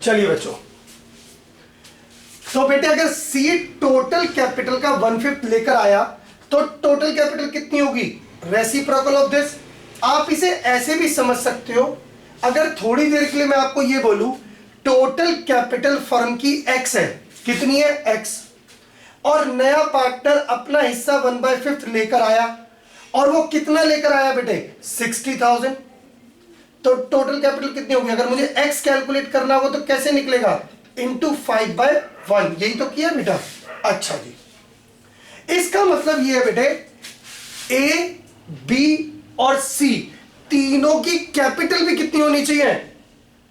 चलिए बच्चों, तो बेटे अगर सी टोटल कैपिटल का 1/5 लेकर आया तो टोटल कैपिटल कितनी होगी? Reciprocal of this. आप इसे ऐसे भी समझ सकते हो, अगर थोड़ी देर के लिए मैं आपको ये बोलूं टोटल कैपिटल फर्म की x है, कितनी है? x, और नया पार्टनर अपना हिस्सा 1/5 लेकर आया, और वो कितना लेकर आया बेटे? 60,000। तो टोटल कैपिटल कितनी होगी? अगर मुझे x कैलकुलेट करना होगा तो कैसे निकलेगा? इंटू 5/1। यही तो किया बेटा। अच्छा जी, इसका मतलब ये है बेटे A, B और C तीनों की कैपिटल भी कितनी होनी चाहिए?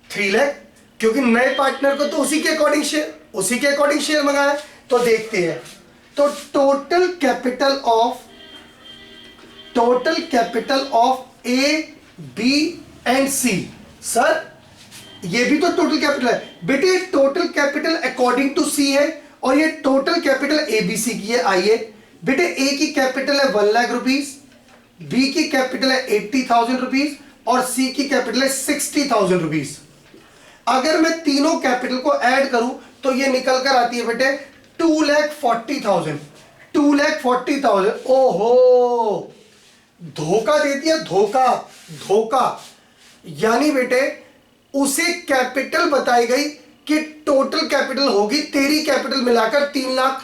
3 लाख, क्योंकि नए पार्टनर को तो उसी के अकॉर्डिंग शेयर मंगाया। तो देखते हैं, तो total capital of A, B and C। Sir ये भी तो टोटल कैपिटल है बेटे। Total capital according to C है और ये टोटल कैपिटल ABC की है। आइए बेटे, A की कैपिटल है 1 लाख रुपीस, B की कैपिटल है 80,000 रुपीस और C की कैपिटल है 60,000 रुपीस। अगर मैं तीनों कैपिटल को ऐड करूं तो ये निकल कर आती है बेटे 2,40,000। 2,40,000। ओहो, धोखा दे दिया, धोखा। यानी बेटे उसे कैपिटल बताई गई कि टोटल कैपिटल होगी तेरी कैपिटल मिलाकर 3 लाख,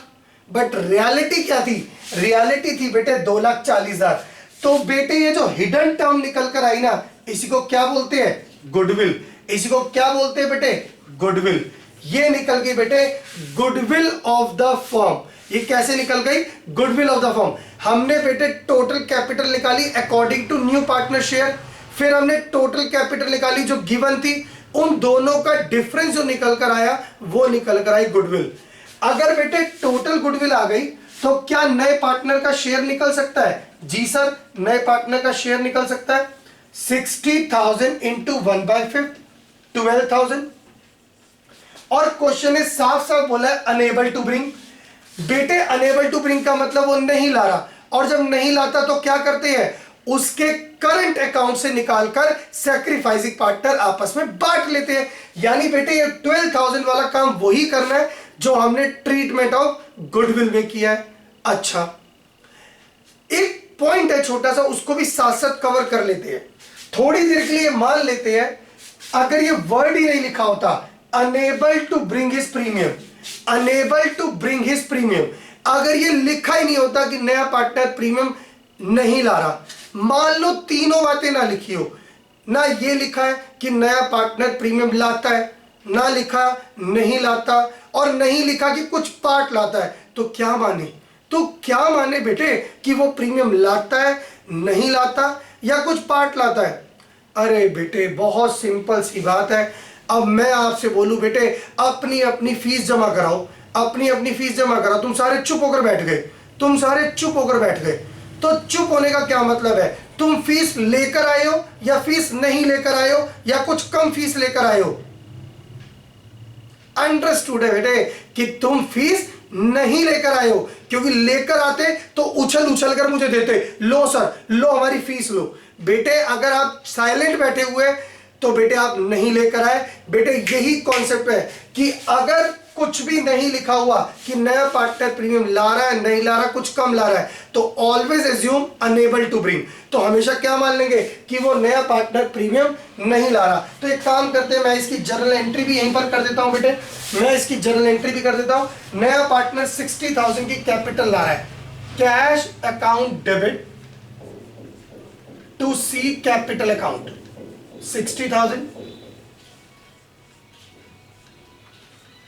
बट रियलिटी क्या थी? रियलिटी थी बेटे 2,40,000। तो बेटे ये जो हिडन टर्म निकल कर आई ना, इसी को क्या बोलते हैं? गुडविल। इसी को क्या बोलते हैं बेटे? गुडविल। ये निकल गई बेटे गुडविल ऑफ द फर्म। ये कैसे निकल गई? Goodwill of the firm. हमने बेटे टोटल कैपिटल निकाली according to new partner share, फिर हमने टोटल कैपिटल निकाली जो गिवन थी, उन दोनों का डिफरेंस जो निकल कर आया वो निकल कर आई गुडविल। अगर बेटे टोटल गुडविल आ गई तो क्या नए पार्टनर का शेयर निकल सकता है? जी सर, नए पार्टनर का शेयर निकल सकता है। 60,000 इंटू 1/5, 12,000। और क्वेश्चन ने साफ साफ बोला है अनेबल टू ब्रिंग। बेटे अनेबल टू ब्रिंग का मतलब वो नहीं ला रहा, और जब नहीं लाता तो क्या करते हैं? उसके करंट अकाउंट से निकालकर सैक्रिफाइसिंग पार्टनर आपस में बांट लेते हैं। यानी बेटे ये 12,000 वाला काम वही करना है जो हमने ट्रीटमेंट ऑफ गुडविल में किया है। अच्छा, एक पॉइंट है छोटा सा, उसको भी साथ साथ कवर कर लेते हैं। थोड़ी देर के लिए मान लेते हैं अगर ये वर्ड ही नहीं लिखा होता unable to bring his premium, unable to bring his premium, अगर ये लिखा ही नहीं होता कि नया पार्टनर प्रीमियम नहीं ला रहा, मान लो तीनों बातें ना लिखी हो, ना ये लिखा है कि नया पार्टनर प्रीमियम लाता है, ना लिखा नहीं लाता, और नहीं लिखा कि कुछ पार्ट लाता है, तो क्या माने? तो क्या माने बेटे कि वो प्रीमियम लाता है, नहीं लाता, या कुछ पार्ट लाता है? अरे बेटे बहुत सिंपल सी बात है। अब मैं आपसे बोलूं बेटे अपनी अपनी फीस जमा कराओ, अपनी अपनी फीस जमा कराओ। तुम सारे चुप होकर बैठ गए, तो चुप होने का क्या मतलब है? तुम फीस लेकर आए हो या फीस नहीं लेकर आए हो, या कुछ कम फीस लेकर आए हो? अंडरस्टूड है बेटे कि तुम फीस नहीं लेकर आए हो, क्योंकि लेकर आते तो उछल कर मुझे देते, लो सर लो हमारी फीस लो। बेटे अगर आप साइलेंट बैठे हुए तो बेटे आप नहीं लेकर आए। बेटे यही कॉन्सेप्ट है कि अगर कुछ भी नहीं लिखा हुआ कि नया पार्टनर प्रीमियम ला रहा है, नहीं ला रहा, कुछ कम ला रहा है, तो always assume unable to bring. तो हमेशा क्या मान लेंगे कि वो नया पार्टनर प्रीमियम नहीं ला रहा। तो एक काम करते हैं, मैं इसकी जर्नल एंट्री भी यहीं पर कर देता हूं बेटे, मैं इसकी जर्नल एंट्री भी कर देता हूं। नया पार्टनर 60,000 की कैपिटल ला रहा है, cash account debit to C capital account 60,000।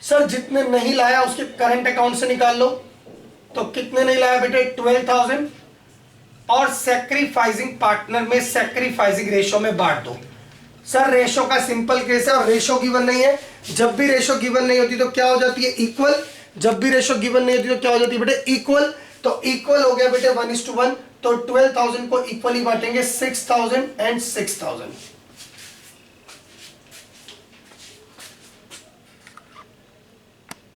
Sir जितने नहीं लाया उसके करंट अकाउंट से निकाल लो, तो कितने नहीं लाया बेटे? 12,000, और सैक्रिफाइसिंग पार्टनर में सैक्रिफाइसिंग रेशो में बांट दो। सर रेशो का सिंपल केस है और रेशो गिवन नहीं है। जब भी रेशो गिवन नहीं होती तो क्या हो जाती है? इक्वल। जब भी रेशो गिवन नहीं होती तो क्या हो जाती है बेटे? इक्वल। तो इक्वल हो गया बेटे 1:1, तो 12,000 को इक्वली बांटेंगे 6,000 एंड 6,000।